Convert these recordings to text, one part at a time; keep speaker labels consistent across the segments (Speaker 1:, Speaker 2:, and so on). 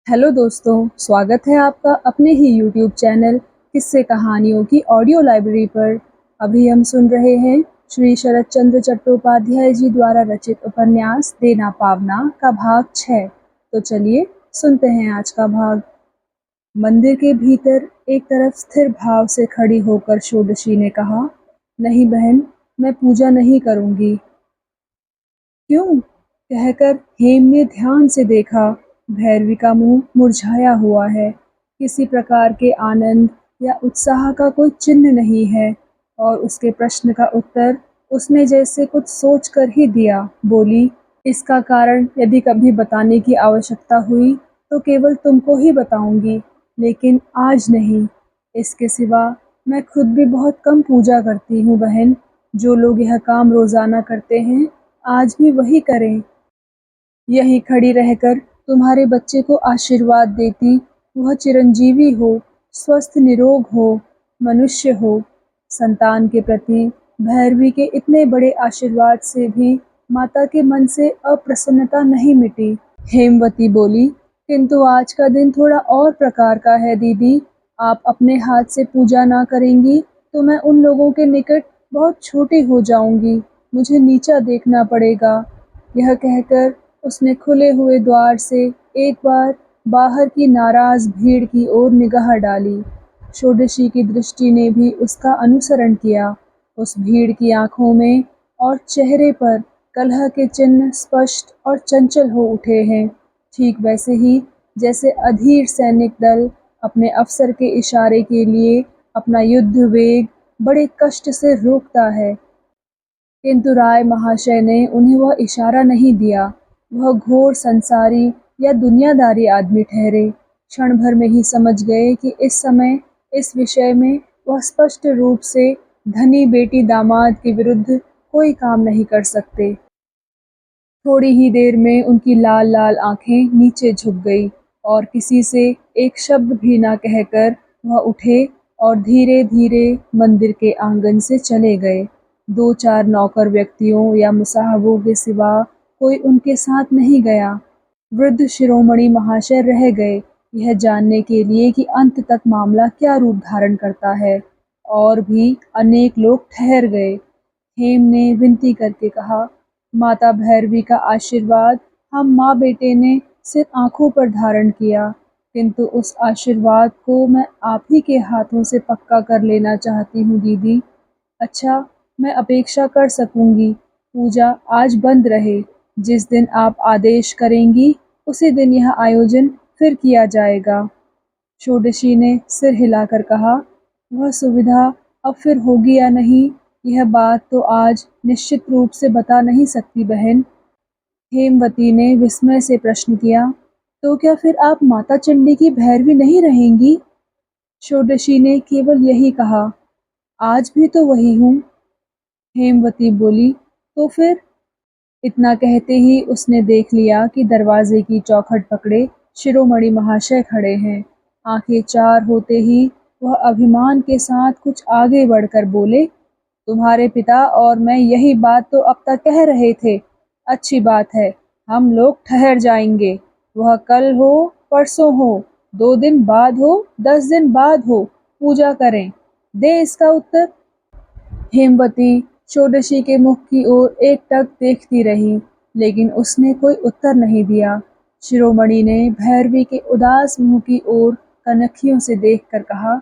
Speaker 1: Hello दोस्तों, स्वागत है आपका अपने ही यूट्यूब चैनल किस्से कहानियों की ऑडियो लाइब्रेरी पर। अभी हम सुन रहे हैं श्री शरत चंद्र चट्टोपाध्याय जी द्वारा रचित उपन्यास देना पावना का भाग 6। तो चलिए सुनते हैं आज का भाग। मंदिर के भीतर एक तरफ स्थिर भाव से खड़ी होकर षोडशी ने कहा, नहीं बहन, मैं पूजा नहीं करूंगी। क्यों? कहकर हेम ने ध्यान से देखा। भैरवी का मुंह मुरझाया हुआ है। किसी प्रकार के आनंद या उत्साह का कोई चिन्ह नहीं है और उसके प्रश्न का उत्तर उसने जैसे कुछ सोच कर ही दिया। बोली, इसका कारण यदि कभी बताने की आवश्यकता हुई तो केवल तुमको ही बताऊंगी, लेकिन आज नहीं। इसके सिवा मैं खुद भी बहुत कम पूजा करती हूँ बहन। जो लोग यह काम रोजाना करते हैं आज भी वही करें। यहीं खड़ी रहकर तुम्हारे बच्चे को आशीर्वाद देती, वह चिरंजीवी हो, स्वस्थ निरोग हो, मनुष्य हो। संतान के प्रति भैरवी के इतने बड़े आशीर्वाद से भी माता के मन से अप्रसन्नता नहीं मिटी। हेमवती बोली, किंतु आज का दिन थोड़ा और प्रकार का है दीदी। आप अपने हाथ से पूजा ना करेंगी तो मैं उन लोगों के निकट बहुत छोटी हो जाऊंगी, मुझे नीचा देखना पड़ेगा। यह कहकर उसने खुले हुए द्वार से एक बार बाहर की नाराज भीड़ की ओर निगाह डाली। षोडशी की दृष्टि ने भी उसका अनुसरण किया। उस भीड़ की आंखों में और चेहरे पर कलह के चिन्ह स्पष्ट और चंचल हो उठे हैं, ठीक वैसे ही जैसे अधीर सैनिक दल अपने अफसर के इशारे के लिए अपना युद्ध वेग बड़े कष्ट से रोकता है। किंतु राय महाशय ने उन्हें वह इशारा नहीं दिया। वह घोर संसारी या दुनियादारी आदमी ठहरे। क्षण भर में ही समझ गए कि इस समय इस विषय में वह स्पष्ट रूप से धनी बेटी दामाद के विरुद्ध कोई काम नहीं कर सकते। थोड़ी ही देर में उनकी लाल लाल आंखें नीचे झुक गई और किसी से एक शब्द भी ना कहकर वह उठे और धीरे धीरे मंदिर के आंगन से चले गए। दो चार नौकर व्यक्तियों या मुसाहबों के सिवा कोई उनके साथ नहीं गया। वृद्ध शिरोमणि महाशय रह गए, यह जानने के लिए कि अंत तक मामला क्या रूप धारण करता है। और भी अनेक लोग ठहर गए। हेम ने विनती करके कहा, माता भैरवी का आशीर्वाद हम माँ बेटे ने सिर्फ आंखों पर धारण किया, किंतु उस आशीर्वाद को मैं आप ही के हाथों से पक्का कर लेना चाहती हूँ दीदी। अच्छा, मैं अपेक्षा कर सकूंगी पूजा आज बंद रहे। जिस दिन आप आदेश करेंगी उसी दिन यह आयोजन फिर किया जाएगा। षोडशी ने सिर हिलाकर कहा, वह सुविधा अब फिर होगी या नहीं, यह बात तो आज निश्चित रूप से बता नहीं सकती बहन। हेमवती ने विस्मय से प्रश्न किया, तो क्या फिर आप माता चंडी की भैरवी नहीं रहेंगी? षोडशी ने केवल यही कहा, आज भी तो वही हूँ। हेमवती बोली, तो फिर? इतना कहते ही उसने देख लिया कि दरवाजे की चौखट पकड़े शिरोमणि महाशय खड़े हैं। आंखें चार होते ही वह अभिमान के साथ कुछ आगे बढ़कर बोले, तुम्हारे पिता और मैं यही बात तो अब तक कह रहे थे। अच्छी बात है, हम लोग ठहर जाएंगे। वह कल हो, परसों हो, 2 दिन बाद हो, 10 दिन बाद हो, पूजा करें। दे इसका उत्तर। हेमवती षोडशी के मुख की ओर एकटक देखती रही, लेकिन उसने कोई उत्तर नहीं दिया। शिरोमणि ने भैरवी के उदास मुंह की ओर कनखियों से देखकर कहा,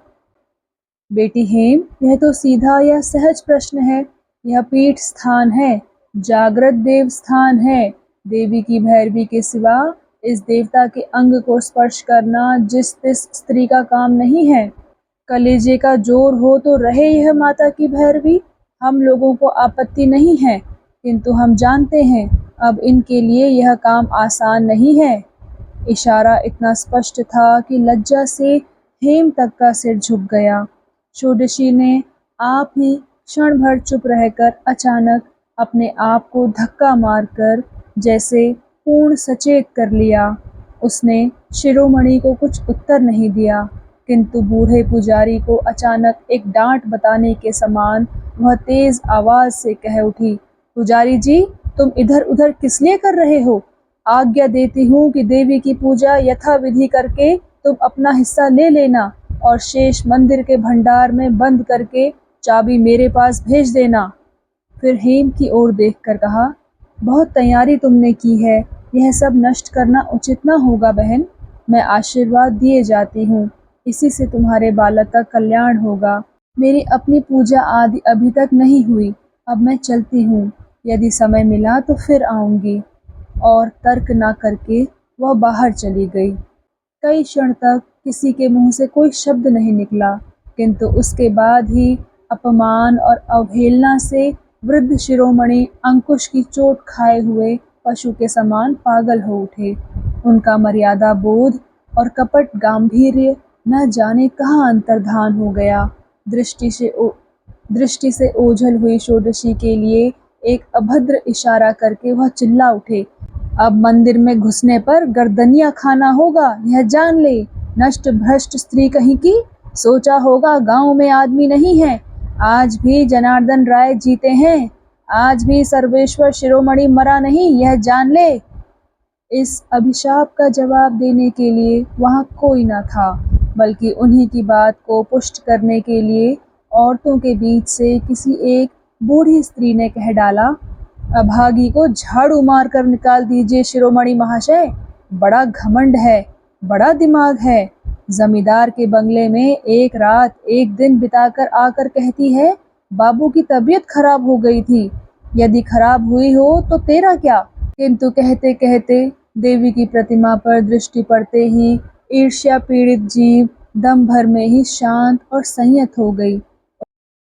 Speaker 1: बेटी हेम, यह तो सीधा या सहज प्रश्न है। यह पीठ स्थान है, जागृत देव स्थान है। देवी की भैरवी के सिवा इस देवता के अंग को स्पर्श करना जिस तिस स्त्री का काम नहीं है। कलेजे का जोर हो तो रहे यह माता की भैरवी, हम लोगों को आपत्ति नहीं है, किंतु हम जानते हैं अब इनके लिए यह काम आसान नहीं है। इशारा इतना स्पष्ट था कि लज्जा से हेम तक का सिर झुक गया। षोडशी ने आप ही क्षण भर चुप रहकर अचानक अपने आप को धक्का मारकर जैसे पूर्ण सचेत कर लिया। उसने शिरोमणि को कुछ उत्तर नहीं दिया, किंतु बूढ़े पुजारी को अचानक एक डांट बताने के समान वह तेज आवाज से कह उठी, पुजारी जी, तुम इधर उधर किस लिए कर रहे हो? आज्ञा देती हूँ कि देवी की पूजा यथाविधि करके तुम अपना हिस्सा ले लेना और शेष मंदिर के भंडार में बंद करके चाबी मेरे पास भेज देना। फिर हेम की ओर देखकर कहा, बहुत तैयारी तुमने की है, यह सब नष्ट करना उचित न होगा बहन। मैं आशीर्वाद दिए जाती हूँ, इसी से तुम्हारे बालक का कल्याण होगा। मेरी अपनी पूजा आदि अभी तक नहीं हुई, अब मैं चलती हूँ, यदि समय मिला तो फिर आऊँगी। और तर्क न करके वह बाहर चली गई। कई क्षण तक किसी के मुंह से कोई शब्द नहीं निकला, किंतु उसके बाद ही अपमान और अवहेलना से वृद्ध शिरोमणि अंकुश की चोट खाए हुए पशु के समान पागल हो उठे। उनका मर्यादा बोध और कपट गांभीर्य न जाने कहाँ अंतर्धान हो गया। दृष्टि से ओझल हुई षोडशी के लिए एक अभद्र इशारा करके वह चिल्ला उठे, अब मंदिर में घुसने पर गर्दनिया खाना होगा, यह जान ले। नष्ट भ्रष्ट स्त्री कहीं की, सोचा होगा गांव में आदमी नहीं है। आज भी जनार्दन राय जीते हैं, आज भी सर्वेश्वर शिरोमणि मरा नहीं, यह जान ले। इस अभिशाप का जवाब देने के लिए वहां कोई न था, बल्कि उन्हीं की बात को पुष्ट करने के लिए औरतों के बीच से किसी एक बूढ़ी स्त्री ने कह डाला, अभागी को झाड़ू मार कर निकाल दीजिए शिरोमणि महाशय, बड़ा घमंड है, बड़ा दिमाग है। जमींदार के बंगले में एक रात एक दिन बिताकर आकर कहती है, बाबू की तबीयत खराब हो गई थी, यदि खराब हुई हो तो तेरा क्या। किंतु कहते कहते देवी की प्रतिमा पर दृष्टि पड़ते ही ईर्ष्या पीड़ित जीव दम भर में ही शांत और संयत हो गई।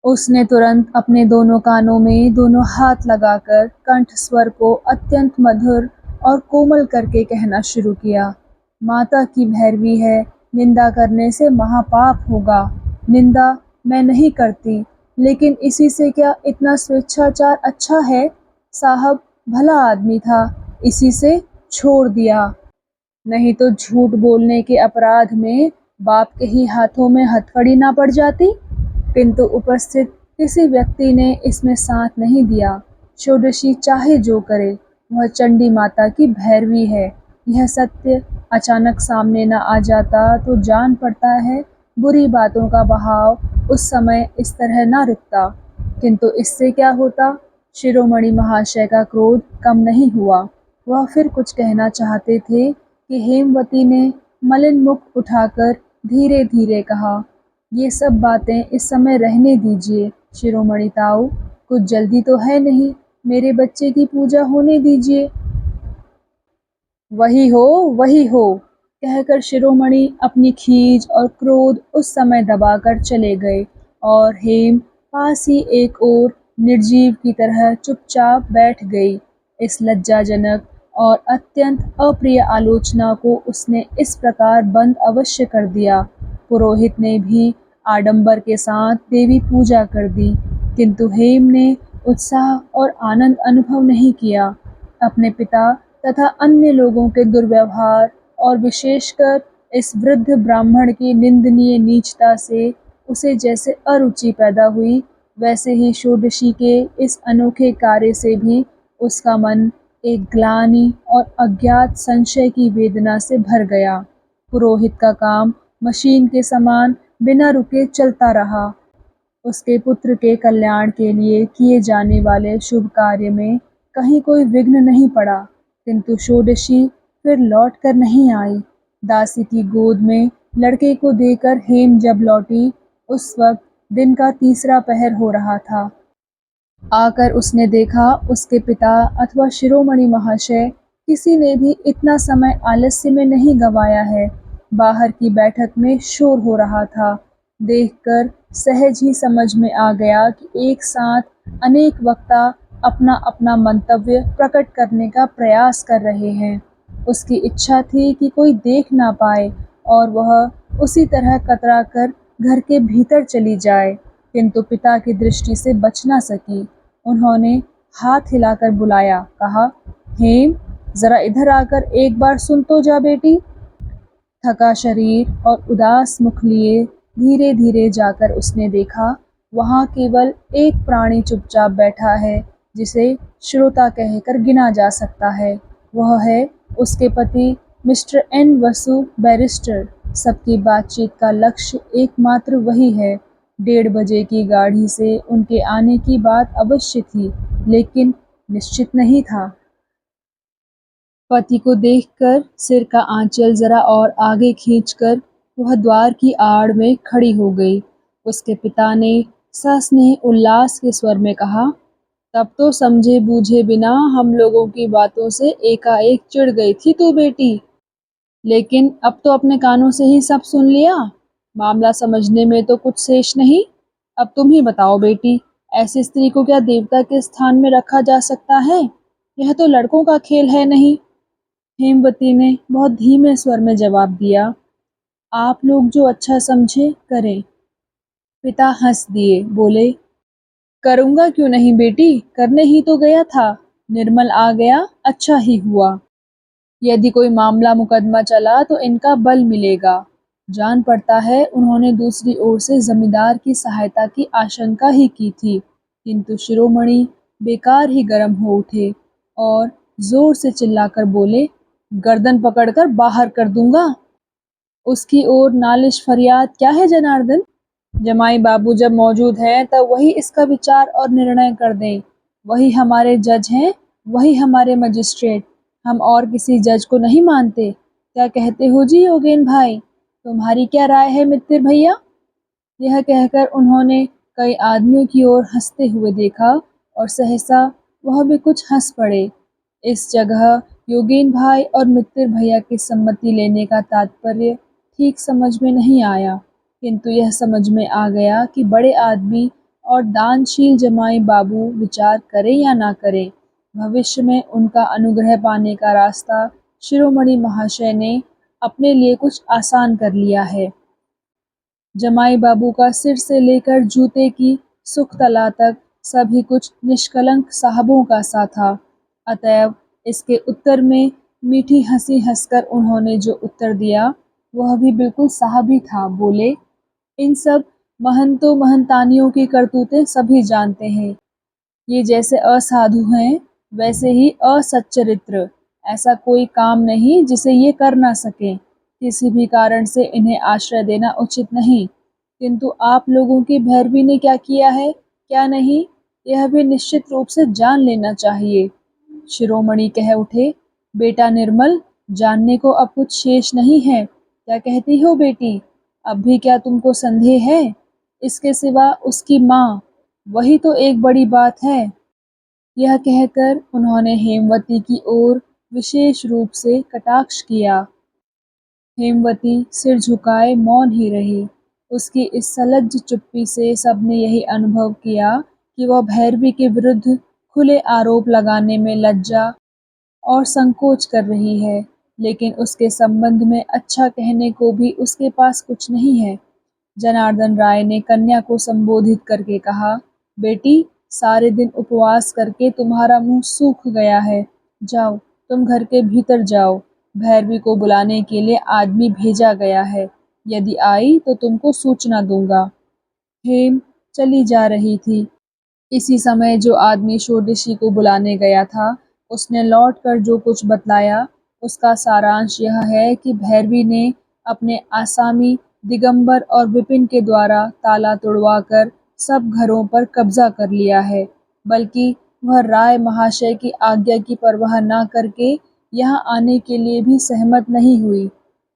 Speaker 1: उसने तुरंत अपने दोनों कानों में दोनों हाथ लगाकर कंठ स्वर को अत्यंत मधुर और कोमल करके कहना शुरू किया, माता की भैरवी है, निंदा करने से महापाप होगा। निंदा मैं नहीं करती, लेकिन इसी से क्या इतना स्वेच्छाचार अच्छा है। साहब भला आदमी था, इसी से छोड़ दिया, नहीं तो झूठ बोलने के अपराध में बाप के ही हाथों में हथकड़ी ना पड़ जाती। किंतु उपस्थित किसी व्यक्ति ने इसमें साथ नहीं दिया। षोडशी चाहे जो करे, वह चंडी माता की भैरवी है, यह सत्य अचानक सामने न आ जाता तो जान पड़ता है बुरी बातों का बहाव उस समय इस तरह न रुकता। किंतु इससे क्या होता, शिरोमणि महाशय का क्रोध कम नहीं हुआ। वह फिर कुछ कहना चाहते थे कि हेमवती ने मलिन मुख उठाकर धीरे धीरे कहा, ये सब बातें इस समय रहने दीजिए शिरोमणि ताऊ, कुछ जल्दी तो है नहीं, मेरे बच्चे की पूजा होने दीजिए। वही हो कहकर शिरोमणि अपनी खीज और क्रोध उस समय दबाकर चले गए और हेम पास ही एक और निर्जीव की तरह चुपचाप बैठ गई। इस लज्जाजनक और अत्यंत अप्रिय आलोचना को उसने इस प्रकार बंद अवश्य कर दिया। पुरोहित ने भी आडंबर के साथ देवी पूजा कर दी, किंतु हेम ने उत्साह और आनंद अनुभव नहीं किया। अपने पिता तथा अन्य लोगों के दुर्व्यवहार और विशेषकर इस वृद्ध ब्राह्मण की निंदनीय नीचता से उसे जैसे अरुचि पैदा हुई, वैसे ही षोडशी के इस अनोखे कार्य से भी उसका मन एक ग्लानि और अज्ञात संशय की वेदना से भर गया। पुरोहित का काम मशीन के समान बिना रुके चलता रहा। उसके पुत्र के कल्याण के लिए किए जाने वाले शुभ कार्य में कहीं कोई विघ्न नहीं पड़ा, किंतु षोडशी फिर लौट कर नहीं आई। दासी की गोद में लड़के को देकर हेम जब लौटी, उस वक्त दिन का तीसरा पहर हो रहा था। आकर उसने देखा उसके पिता अथवा शिरोमणि महाशय किसी ने भी इतना समय आलस्य में नहीं गंवाया है। बाहर की बैठक में शोर हो रहा था। देखकर सहज ही समझ में आ गया कि एक साथ अनेक वक्ता अपना अपना मंतव्य प्रकट करने का प्रयास कर रहे हैं। उसकी इच्छा थी कि कोई देख ना पाए और वह उसी तरह कतरा कर घर के भीतर चली जाए, किंतु पिता की दृष्टि से बच ना सकी। उन्होंने हाथ हिलाकर बुलाया, कहा, हेम जरा इधर आकर एक बार सुन तो जा बेटी। थका शरीर और उदास मुख लिए धीरे धीरे जाकर उसने देखा, वहाँ केवल एक प्राणी चुपचाप बैठा है जिसे श्रोता कहकर गिना जा सकता है। वह है उसके पति मिस्टर एन वसु बैरिस्टर। सबकी बातचीत का लक्ष्य एकमात्र वही है। 1:30 की गाड़ी से उनके आने की बात अवश्य थी, लेकिन निश्चित नहीं था। पति को देखकर सिर का आंचल जरा और आगे खींचकर वह द्वार की आड़ में खड़ी हो गई। उसके पिता ने सस्नेह उल्लास के स्वर में कहा, तब तो समझे बूझे बिना हम लोगों की बातों से एकाएक चिढ़ गई थी तू बेटी, लेकिन अब तो अपने कानों से ही सब सुन लिया। मामला समझने में तो कुछ शेष नहीं। अब तुम ही बताओ बेटी, ऐसी स्त्री को क्या देवता के स्थान में रखा जा सकता है? यह तो लड़कों का खेल है नहीं। हेमवती ने बहुत धीमे स्वर में जवाब दिया, आप लोग जो अच्छा समझे करें। पिता हंस दिए, बोले, करूँगा क्यों नहीं बेटी, करने ही तो गया था। निर्मल आ गया, अच्छा ही हुआ। यदि कोई मामला मुकदमा चला तो इनका बल मिलेगा। जान पड़ता है उन्होंने दूसरी ओर से जमींदार की सहायता की आशंका ही की थी, किंतु शिरोमणि बेकार ही गर्म हो उठे और जोर से चिल्लाकर बोले, गर्दन पकड़कर बाहर कर दूंगा। उसकी ओर नालिश फरियाद क्या है जनार्दन? जमाई बाबू जब मौजूद हैं तब वही इसका विचार और निर्णय कर दें। वही हमारे जज हैं, वही हमारे मजिस्ट्रेट। हम और किसी जज को नहीं मानते। क्या कहते हो जी योगेन भाई? तुम्हारी क्या राय है मित्तिर भैया? यह कहकर उन्होंने कई आदमियों की ओर हंसते हुए देखा और सहसा वह भी कुछ हंस पड़े। इस जगह योगेन भाई और मित्तिर भैया की सम्मति लेने का तात्पर्य ठीक समझ में नहीं आया, किंतु यह समझ में आ गया कि बड़े आदमी और दानशील जमाई बाबू विचार करें या ना करें, भविष्य में उनका अनुग्रह पाने का रास्ता शिरोमणि महाशय ने अपने लिए कुछ आसान कर लिया है। जमाई बाबू का सिर से लेकर जूते की सुख तला तक सभी कुछ निष्कलंक साहबों का सा था। अतएव इसके उत्तर में मीठी हंसी हंसकर उन्होंने जो उत्तर दिया वह भी बिल्कुल साहबी था। बोले, इन सब महंतों महंतानियों की करतूतें सभी जानते हैं। ये जैसे असाधु हैं वैसे ही असच्चरित्र। ऐसा कोई काम नहीं जिसे ये कर ना सकें। किसी भी कारण से इन्हें आश्रय देना उचित नहीं, किंतु आप लोगों की भैरवी ने क्या किया है क्या नहीं, यह भी निश्चित रूप से जान लेना चाहिए। शिरोमणि कह उठे, बेटा निर्मल, जानने को अब कुछ शेष नहीं है। क्या कहती हो बेटी? अब भी क्या तुमको संदेह है? इसके सिवा उसकी माँ, वही तो एक बड़ी बात है। यह कहकर उन्होंने हेमवती की ओर विशेष रूप से कटाक्ष किया। हेमवती सिर झुकाए मौन ही रही। उसकी इस सलज्ज चुप्पी से सबने यही अनुभव किया कि वह भैरवी के विरुद्ध खुले आरोप लगाने में लज्जा और संकोच कर रही है, लेकिन उसके संबंध में अच्छा कहने को भी उसके पास कुछ नहीं है। जनार्दन राय ने कन्या को संबोधित करके कहा, बेटी, सारे दिन उपवास करके तुम्हारा मुंह सूख गया है। जाओ, तुम घर के भीतर जाओ। भैरवी को बुलाने के लिए आदमी भेजा गया है। यदि आई तो तुमको सूचना दूंगा। हेम चली जा रही थी। इसी समय जो आदमी षोडशी को बुलाने गया था, उसने लौटकर जो कुछ बतलाया उसका सारांश यह है कि भैरवी ने अपने आसामी दिगंबर और विपिन के द्वारा ताला तुड़वाकर सब घरों पर कब्जा कर लिया है, बल्कि वह राय महाशय की आज्ञा की परवाह न करके यहाँ आने के लिए भी सहमत नहीं हुई।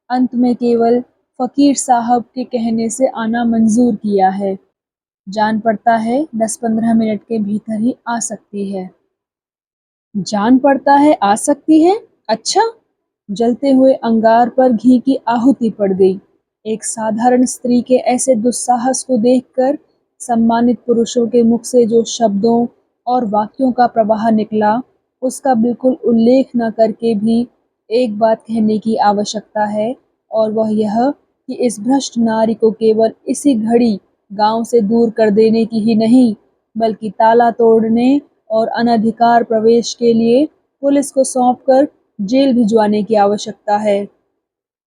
Speaker 1: अंत में केवल फकीर साहब के कहने से आना मंजूर किया है। जान पड़ता है 10-15 मिनट के भीतर ही आ सकती है। जान पड़ता है आ सकती है? अच्छा। जलते हुए अंगार पर घी की आहुति पड़ गई। एक साधारण स्त्री के ऐसे दुस्साहस को देखकर सम्मानित पुरुषों के मुख से जो शब्दों और वाक्यों का प्रवाह निकला, उसका बिल्कुल उल्लेख न करके भी एक बात कहने की आवश्यकता है, और वह यह कि इस भ्रष्ट नारी को केवल इसी घड़ी गांव से दूर कर देने की ही नहीं, बल्कि ताला तोड़ने और अनधिकार प्रवेश के लिए पुलिस को सौंपकर जेल भिजवाने की आवश्यकता है।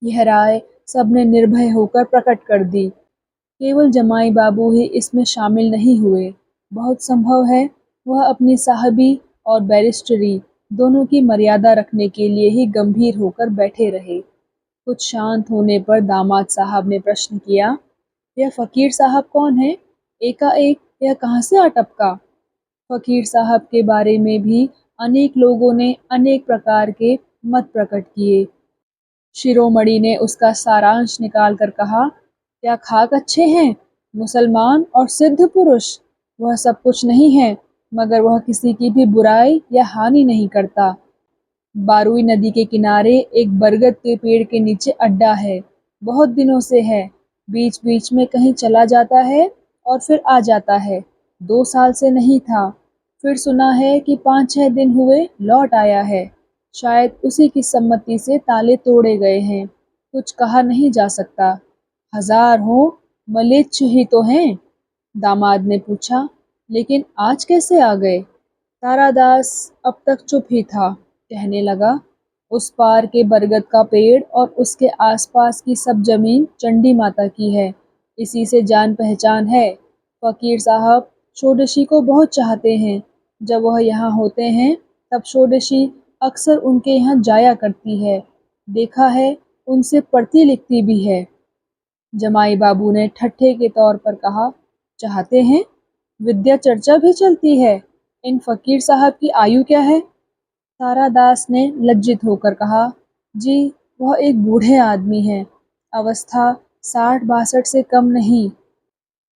Speaker 1: यह राय सबने निर्भय होकर प्रकट कर दी। केवल जमाई बाबू ही इसमें शामिल नहीं हुए। बहुत संभव है वह अपनी साहबी और बैरिस्टरी दोनों की मर्यादा रखने के लिए ही गंभीर होकर बैठे रहे। कुछ शांत होने पर दामाद साहब ने प्रश्न किया, यह फकीर साहब कौन है? एकाएक यह कहाँ से आ टपका? फकीर साहब के बारे में भी अनेक लोगों ने अनेक प्रकार के मत प्रकट किए। शिरोमणि ने उसका सारांश निकाल कर कहा, क्या खाक अच्छे हैं, मुसलमान और सिद्ध पुरुष? वह सब कुछ नहीं है, मगर वह किसी की भी बुराई या हानि नहीं करता। बारुई नदी के किनारे एक बरगद के पेड़ के नीचे अड्डा है। बहुत दिनों से है। बीच बीच में कहीं चला जाता है और फिर आ जाता है। 2 साल से नहीं था। फिर सुना है कि 5-6 दिन हुए लौट आया है। शायद उसी की सम्मति से ताले तोड़े गए हैं। कुछ कहा नहीं जा सकता। 1000 हो, मलेच्छ ही तो हैं। दामाद ने पूछा, लेकिन आज कैसे आ गए? तारादास अब तक चुप ही था। कहने लगा, उस पार के बरगद का पेड़ और उसके आसपास की सब जमीन चंडी माता की है। इसी से जान पहचान है। फकीर साहब षोडशी को बहुत चाहते हैं। जब वह यहाँ होते हैं तब षोडशी अक्सर उनके यहाँ जाया करती है। देखा है, उनसे पढ़ती लिखती भी है। जमाई बाबू ने ठट्ठे के तौर पर कहा, चाहते हैं? विद्या चर्चा भी चलती है। इन फकीर साहब की आयु क्या है? तारादास ने लज्जित होकर कहा, जी, वह एक बूढ़े आदमी हैं। अवस्था 60-62 से कम नहीं।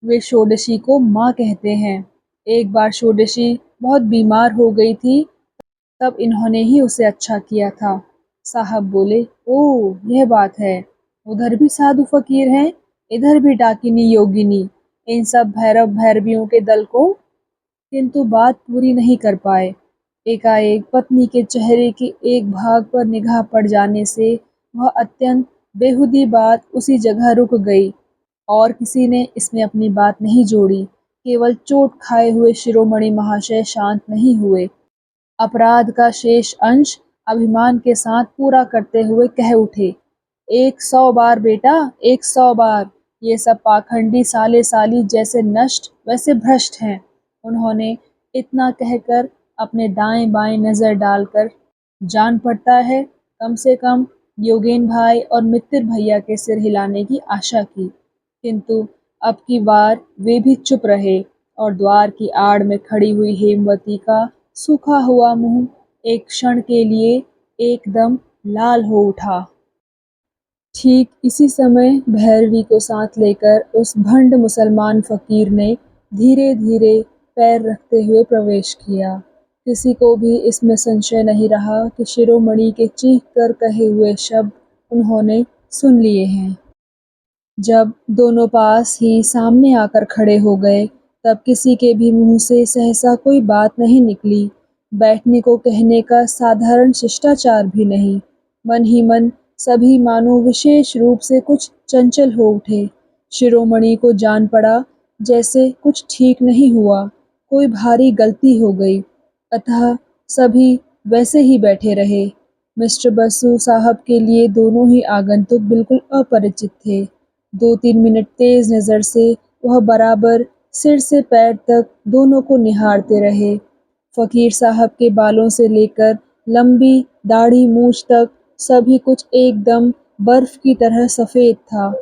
Speaker 1: वे षोडशी को माँ कहते हैं। एक बार षोडशी बहुत बीमार हो गई थी, तब इन्होंने ही उसे अच्छा किया था। साहब बोले, ओह, यह बात है। उधर भी साधु फकीर हैं, इधर भी डाकिनी योगिनी, इन सब भैरव भैरवियों के दल को। किंतु बात पूरी नहीं कर पाए। एकाएक पत्नी के चेहरे के एक भाग पर निगाह पड़ जाने से वह अत्यंत बेहुदी बात उसी जगह रुक गई और किसी ने इसमें अपनी बात नहीं जोड़ी। केवल चोट खाए हुए शिरोमणि महाशय शांत नहीं हुए। अपराध का शेष अंश अभिमान के साथ पूरा करते हुए कह उठे, 100 बार बेटा, 100 बार। ये सब पाखंडी साले साली जैसे नष्ट वैसे भ्रष्ट हैं। उन्होंने इतना कहकर अपने दाएं बाएं नजर डालकर जान पड़ता है कम से कम योगेन भाई और मित्तिर भैया के सिर हिलाने की आशा की। किंतु अब की बार वे भी चुप रहे और द्वार की आड़ में खड़ी हुई हेमवती का सूखा हुआ मुंह एक क्षण के लिए एकदम लाल हो उठा। ठीक इसी समय भैरवी को साथ लेकर उस भंड मुसलमान फकीर ने धीरे धीरे पैर रखते हुए प्रवेश किया। किसी को भी इसमें संशय नहीं रहा कि शिरोमणि के चीख कर कहे हुए शब्द उन्होंने सुन लिए हैं। जब दोनों पास ही सामने आकर खड़े हो गए, तब किसी के भी मुंह से सहसा कोई बात नहीं निकली। बैठने को कहने का साधारण शिष्टाचार भी नहीं। मन ही मन सभी मानो विशेष रूप से कुछ चंचल हो उठे। शिरोमणि को जान पड़ा जैसे कुछ ठीक नहीं हुआ, कोई भारी गलती हो गई। अतः सभी वैसे ही बैठे रहे। मिस्टर बसु साहब के लिए दोनों ही आगंतुक बिल्कुल अपरिचित थे। 2-3 मिनट तेज नजर से वह बराबर सिर से पैर तक दोनों को निहारते रहे। फकीर साहब के बालों से लेकर लंबी दाढ़ी मूछ तक सभी कुछ एकदम बर्फ की तरह सफेद था।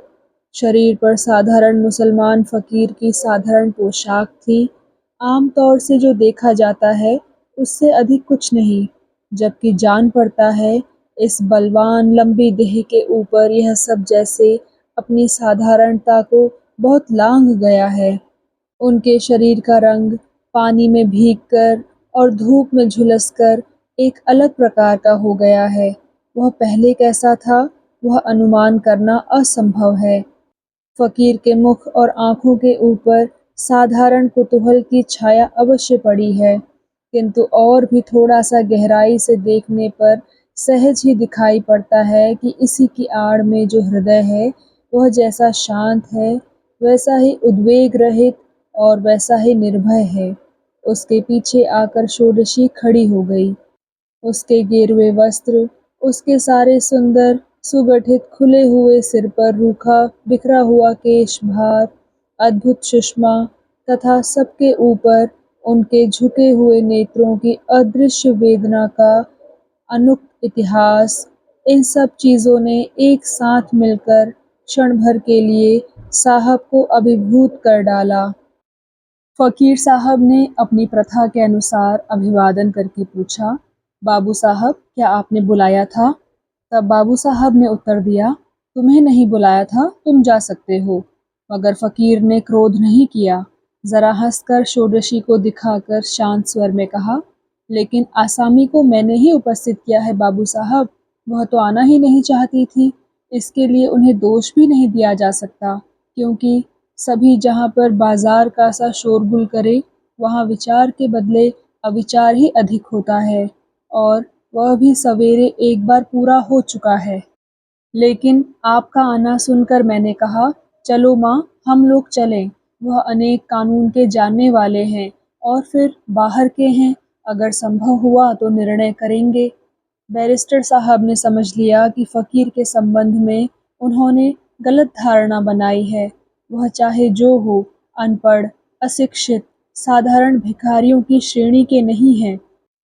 Speaker 1: शरीर पर साधारण मुसलमान फकीर की साधारण पोशाक थी। आमतौर से जो देखा जाता है उससे अधिक कुछ नहीं, जबकि जान पड़ता है इस बलवान लंबी देह के ऊपर यह सब जैसे अपनी साधारणता को बहुत लांघ गया है। उनके शरीर का रंग पानी में भीगकर और धूप में झुलसकर एक अलग प्रकार का हो गया है। वह पहले कैसा था, वह अनुमान करना असंभव है। फकीर के मुख और आंखों के ऊपर साधारण कुतूहल की छाया अवश्य पड़ी है, किंतु और भी थोड़ा सा गहराई से देखने पर सहज ही दिखाई पड़ता है कि इसी की आड़ में जो हृदय है वह जैसा शांत है, वैसा ही उद्वेग रहित और वैसा ही निर्भय है। उसके पीछे आकर षोडशी खड़ी हो गई। उसके गेरुए वस्त्र, उसके सारे सुंदर सुगठित खुले हुए सिर पर रूखा बिखरा हुआ केश भार, अद्भुत सुषमा तथा सबके ऊपर उनके झुके हुए नेत्रों की अदृश्य वेदना का अनुक्त इतिहास, इन सब चीज़ों ने एक साथ मिलकर क्षण भर के लिए साहब को अभिभूत कर डाला। फ़कीर साहब ने अपनी प्रथा के अनुसार अभिवादन करके पूछा, बाबू साहब, क्या आपने बुलाया था? तब बाबू साहब ने उत्तर दिया, तुम्हें नहीं बुलाया था, तुम जा सकते हो। मगर फ़कीर ने क्रोध नहीं किया। ज़रा हंसकर षोडशी को दिखाकर शांत स्वर में कहा, लेकिन आसामी को मैंने ही उपस्थित किया है बाबू साहब, वह तो आना ही नहीं चाहती थी। इसके लिए उन्हें दोष भी नहीं दिया जा सकता, क्योंकि सभी जहाँ पर बाजार का सा शोरगुल करे, वहाँ विचार के बदले अविचार ही अधिक होता है, और वह भी सवेरे एक बार पूरा हो चुका है। लेकिन आपका आना सुनकर मैंने कहा, चलो माँ, हम लोग चलें। वह अनेक कानून के जानने वाले हैं और फिर बाहर के हैं, अगर संभव हुआ तो निर्णय करेंगे। बैरिस्टर साहब ने समझ लिया कि फ़कीर के संबंध में उन्होंने गलत धारणा बनाई है। वह चाहे जो हो, अनपढ़, अशिक्षित, साधारण भिखारियों की श्रेणी के नहीं हैं।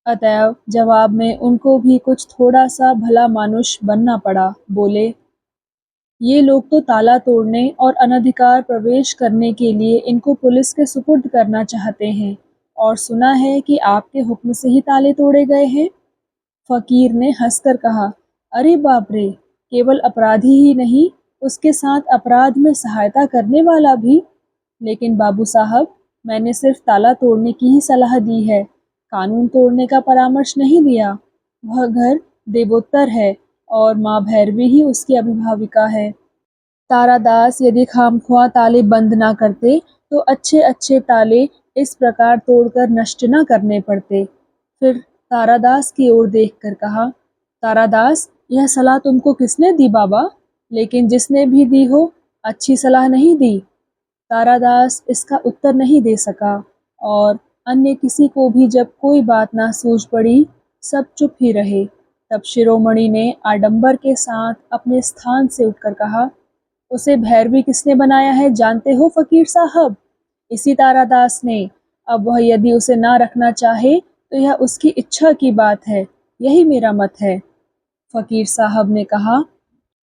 Speaker 1: अतएव जवाब में उनको भी कुछ थोड़ा सा भला मानुष बनना पड़ा। बोले, ये लोग तो ताला तोड़ने और अनधिकार प्रवेश करने के लिए इनको पुलिस के सुपुर्द करना चाहते हैं, और सुना है कि आपके हुक्म से ही ताले तोड़े गए हैं। फ़कीर ने हंसकर कहा, अरे बाप रे, केवल अपराधी ही नहीं, उसके साथ अपराध में सहायता करने वाला भी। लेकिन बाबू साहब, मैंने सिर्फ ताला तोड़ने की ही सलाह दी है, कानून तोड़ने का परामर्श नहीं दिया। वह घर देवोत्तर है और माँ भैरवी ही उसकी अभिभाविका है। तारादास यदि खामख्वाह ताले बंद ना करते तो अच्छे अच्छे ताले इस प्रकार तोड़कर नष्ट न करने पड़ते। फिर तारादास की ओर देखकर कहा, तारादास, यह सलाह तुमको किसने दी बाबा? लेकिन जिसने भी दी हो, अच्छी सलाह नहीं दी। तारादास इसका उत्तर नहीं दे सका, और अन्य किसी को भी जब कोई बात ना सूझ पड़ी, सब चुप ही रहे। तब शिरोमणि ने आडंबर के साथ अपने स्थान से उठकर कहा, उसे भैरवी किसने बनाया है जानते हो फ़कीर साहब? इसी तारादास ने। अब वह यदि उसे ना रखना चाहे तो यह उसकी इच्छा की बात है, यही मेरा मत है। फ़कीर साहब ने कहा,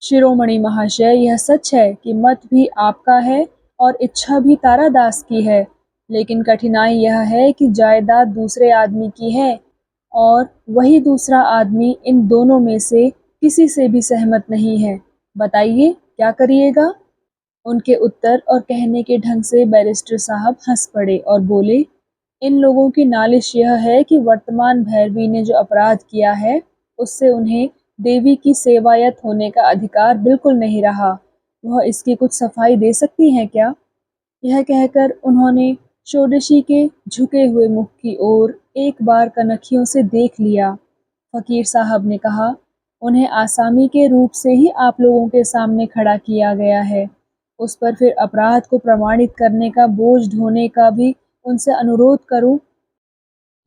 Speaker 1: शिरोमणि महाशय, यह सच है कि मत भी आपका है और इच्छा भी तारादास की है, लेकिन कठिनाई यह है कि जायदाद दूसरे आदमी की है, और वही दूसरा आदमी इन दोनों में से किसी से भी सहमत नहीं है। बताइए, क्या करिएगा? उनके उत्तर और कहने के ढंग से बैरिस्टर साहब हंस पड़े और बोले, इन लोगों की नालिश यह है कि वर्तमान भैरवी ने जो अपराध किया है, उससे उन्हें देवी की सेवायत होने का अधिकार बिल्कुल नहीं रहा। वह इसकी कुछ सफाई दे सकती हैं क्या? यह कहकर उन्होंने षोडशी के झुके हुए मुख की ओर एक बार कनखियों से देख लिया। फ़कीर साहब ने कहा, उन्हें आसामी के रूप से ही आप लोगों के सामने खड़ा किया गया है। उस पर फिर अपराध को प्रमाणित करने का बोझ ढोने का भी उनसे अनुरोध करूं?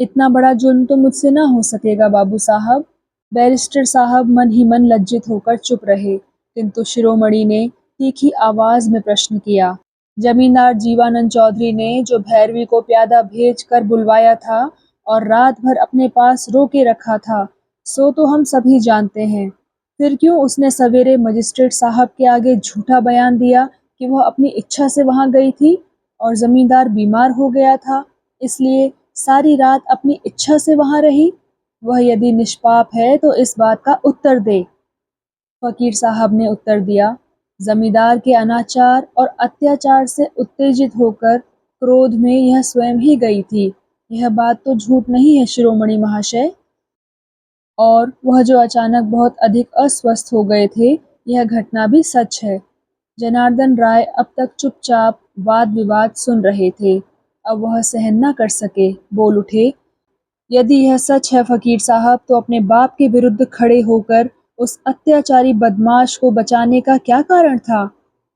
Speaker 1: इतना बड़ा जुल्म तो मुझसे ना हो सकेगा बाबू साहब। बैरिस्टर साहब मन ही मन लज्जित होकर चुप रहे, किंतु शिरोमणि ने तीखी आवाज में प्रश्न किया, जमींदार जीवानंद चौधरी ने जो भैरवी को प्यादा भेज कर बुलवाया था और रात भर अपने पास रोके रखा था, सो तो हम सभी जानते हैं। फिर क्यों उसने सवेरे मजिस्ट्रेट साहब के आगे झूठा बयान दिया कि वह अपनी इच्छा से वहां गई थी और जमींदार बीमार हो गया था, इसलिए सारी रात अपनी इच्छा से वहां रही? वह यदि निष्पाप है तो इस बात का उत्तर दे। फकीर साहब ने उत्तर दिया, जमींदार के अनाचार और अत्याचार से उत्तेजित होकर क्रोध में यह स्वयं ही गई थी। यह बात तो झूठ नहीं है शिरोमणि महाशय। और वह जो अचानक बहुत अधिक अस्वस्थ हो गए थे, यह घटना भी सच है। जनार्दन राय अब तक चुपचाप वाद विवाद सुन रहे थे। अब वह सहन न कर सके, बोल उठे, यदि यह सच है फकीर साहब, तो अपने बाप के विरुद्ध खड़े होकर उस अत्याचारी बदमाश को बचाने का क्या कारण था?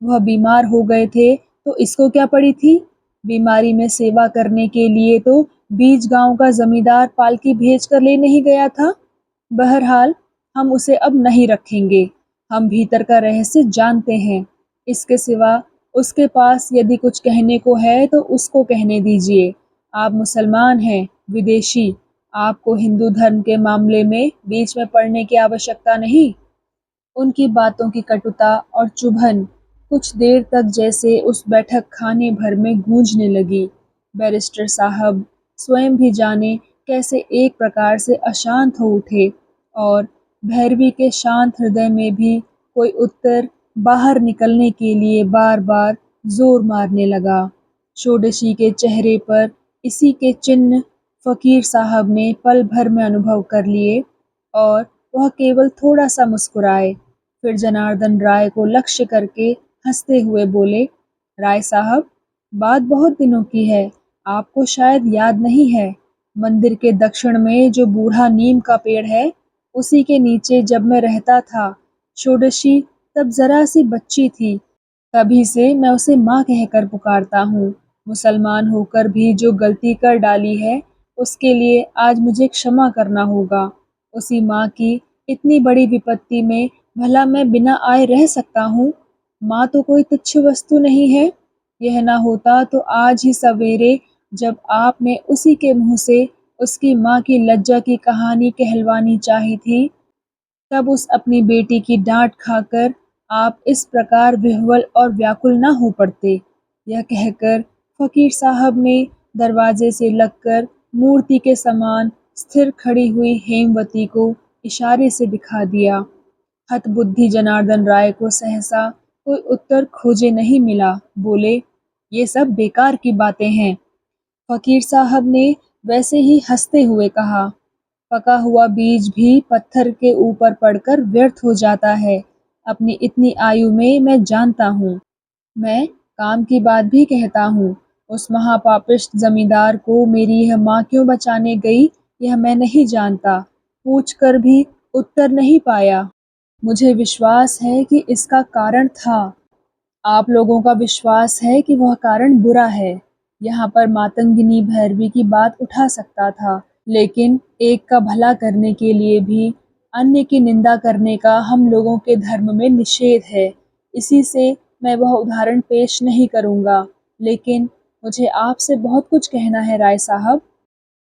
Speaker 1: वह बीमार हो गए थे तो इसको क्या पड़ी थी? बीमारी में सेवा करने के लिए तो बीज गांव का जमींदार पालकी भेज कर ले नहीं गया था। बहरहाल हम उसे अब नहीं रखेंगे। हम भीतर का रहस्य जानते हैं। इसके सिवा उसके पास यदि कुछ कहने को है तो उसको कहने दीजिए। आप मुसलमान हैं, विदेशी। आपको हिंदू धर्म के मामले में बीच में पड़ने की आवश्यकता नहीं। उनकी बातों की कटुता और चुभन कुछ देर तक जैसे उस बैठक खाने भर में गूंजने लगी। बैरिस्टर साहब स्वयं भी जाने कैसे एक प्रकार से अशांत हो उठे और भैरवी के शांत हृदय में भी कोई उत्तर बाहर निकलने के लिए बार-बार जोर मारने लगा। षोडशी के चेहरे पर इसी के चिन्ह फ़कीर साहब ने पल भर में अनुभव कर लिए और वह केवल थोड़ा-सा मुस्कुराए। फिर जनार्दन राय को लक्ष्य करके हंसते हुए बोले, राय साहब, बात बहुत दिनों की है, आपको शायद याद नहीं है। मंदिर के दक्षिण में जो बूढ़ा नीम का पेड़ है, उसी के नीचे जब मैं रहता था, षोडशी तब जरा सी बच्ची थी। तभी से मैं उसे माँ कहकर पुकारता हूँ। मुसलमान होकर भी जो गलती कर डाली है, उसके लिए आज मुझे क्षमा करना होगा। उसी माँ की इतनी बड़ी विपत्ति में भला मैं बिना आए रह सकता हूँ? माँ तो कोई तुच्छ वस्तु नहीं है। यह ना होता तो आज ही सवेरे जब आपने उसी के मुँह से उसकी माँ की लज्जा की कहानी कहलवानी चाही थी, तब उस अपनी बेटी की डांट खाकर आप इस प्रकार विह्वल और व्याकुल न हो पड़ते। यह कहकर फ़कीर साहब ने दरवाजे से लगकर मूर्ति के समान स्थिर खड़ी हुई हेमवती को इशारे से दिखा दिया। हतबुद्धि जनार्दन राय को सहसा कोई उत्तर खोजे नहीं मिला। बोले, ये सब बेकार की बातें हैं। फ़कीर साहब ने वैसे ही हंसते हुए कहा, पका हुआ बीज भी पत्थर के ऊपर पड़कर व्यर्थ हो जाता है। अपनी इतनी आयु में मैं जानता हूँ। मैं काम की बात भी कहता हूँ। उस महापापिष्ट जमींदार को मेरी यह माँ क्यों बचाने गई, यह मैं नहीं जानता। पूछकर भी उत्तर नहीं पाया। मुझे विश्वास है कि इसका कारण था। आप लोगों का विश्वास है कि वह कारण बुरा है। यहाँ पर मातंगिनी भैरवी की बात उठा सकता था, लेकिन एक का भला करने के लिए भी अन्य की निंदा करने का हम लोगों के धर्म में निषेध है। इसी से मैं वह उदाहरण पेश नहीं करूँगा, लेकिन मुझे आपसे बहुत कुछ कहना है राय साहब।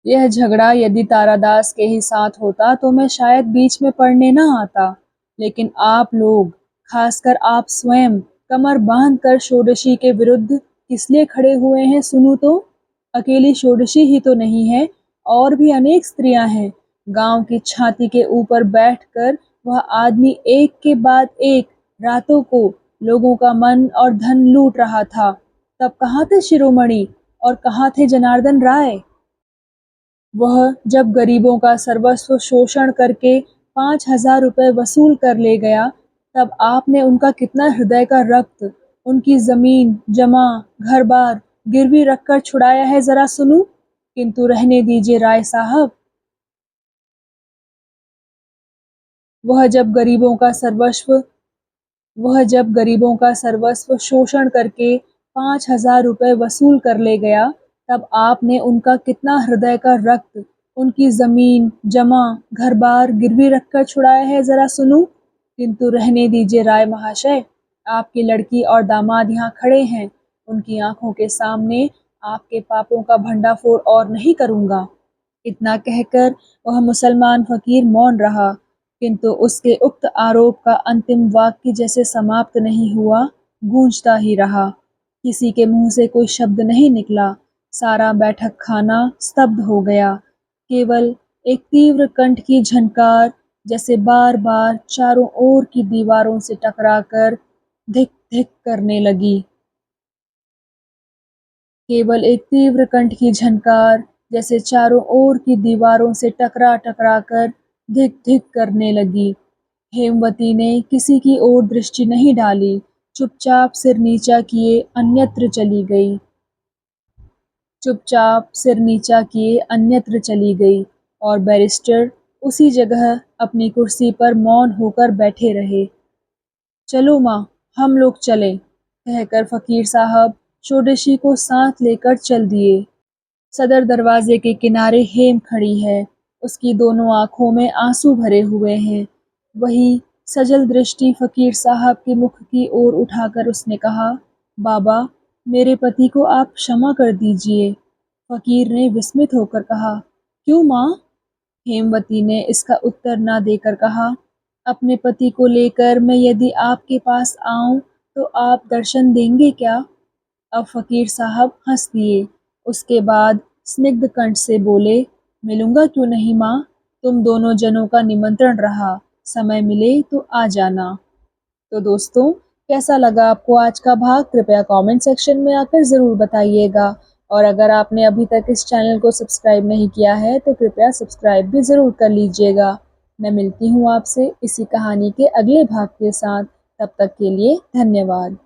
Speaker 1: यह झगड़ा यदि तारादास के ही साथ होता तो मैं शायद बीच में पड़ने न आता, लेकिन आप लोग, खासकर आप स्वयं, कमर बांधकर षोडशी के विरुद्ध किस लिए खड़े हुए हैं सुनूं तो? अकेली षोडशी ही तो नहीं है, और भी अनेक स्त्रियां हैं। गांव की छाती के ऊपर बैठकर वह आदमी एक के बाद एक रातों को लोगों का मन और धन लूट रहा था। तब कहाँ थे शिरोमणि और कहाँ थे जनार्दन राय? वह जब गरीबों का सर्वस्व शोषण करके 5,000 रुपए वसूल कर ले गया, तब आपने उनका कितना हृदय का रक्त, उनकी जमीन जमा, घर-बार गिरवी रखकर छुड़ाया है जरा सुनूं? किंतु रहने दीजिए राय साहब। वह जब गरीबों का सर्वस्व वह जब गरीबों का सर्वस्व शोषण करके 5,000 रुपए वसूल कर ले गया, तब आपने उनका कितना हृदय का रक्त, उनकी जमीन जमा, घर-बार गिरवी रखकर छुड़ाया है जरा सुनूं? किंतु रहने दीजिए राय महाशय। आपकी लड़की और दामाद यहाँ खड़े हैं। उनकी आंखों के सामने आपके पापों का भंडाफोड़ और नहीं करूँगा। इतना कहकर वह मुसलमान फकीर मौन रहा, किंतु उसके उक्त आरोप का अंतिम वाक्य जैसे समाप्त नहीं हुआ, गूंजता ही रहा। किसी के मुंह से कोई शब्द नहीं निकला। सारा बैठक खाना स्तब्ध हो गया। केवल एक तीव्र कंठ की झनकार जैसे बार-बार चारों ओर की दीवारों से टकराकर धिक-धिक करने लगी। केवल एक तीव्र कंठ की झनकार जैसे चारों ओर की दीवारों से टकरा-टकरा कर धिक-धिक करने लगी। हेमवती ने किसी की ओर दृष्टि नहीं डाली, चुपचाप सिर नीचा किए अन्यत्र चली गई। चुपचाप सिर नीचा किए अन्यत्र चली गई और बैरिस्टर उसी जगह अपनी कुर्सी पर मौन होकर बैठे रहे। चलो माँ, हम लोग चलें, कहकर फकीर साहब षोडशी को साथ लेकर चल दिए। सदर दरवाजे के किनारे हेम खड़ी है। उसकी दोनों आंखों में आंसू भरे हुए हैं। वही सजल दृष्टि फकीर साहब के मुख की ओर उठाकर उसने कहा, बाबा, मेरे पति को आप क्षमा कर दीजिए। फकीर ने विस्मित होकर कहा, क्यों माँ? हेमवती ने इसका उत्तर न देकर कहा, अपने पति को लेकर मैं यदि आपके पास आऊं तो आप दर्शन देंगे क्या? अब फकीर साहब हंस दिए। उसके बाद स्निग्ध कंठ से बोले, मिलूंगा क्यों नहीं माँ, तुम दोनों जनों का निमंत्रण रहा, समय मिले तो आ जाना। तो दोस्तों, कैसा लगा आपको आज का भाग? कृपया कमेंट सेक्शन में आकर ज़रूर बताइएगा। और अगर आपने अभी तक इस चैनल को सब्सक्राइब नहीं किया है तो कृपया सब्सक्राइब भी ज़रूर कर लीजिएगा। मैं मिलती हूँ आपसे इसी कहानी के अगले भाग के साथ। तब तक के लिए धन्यवाद।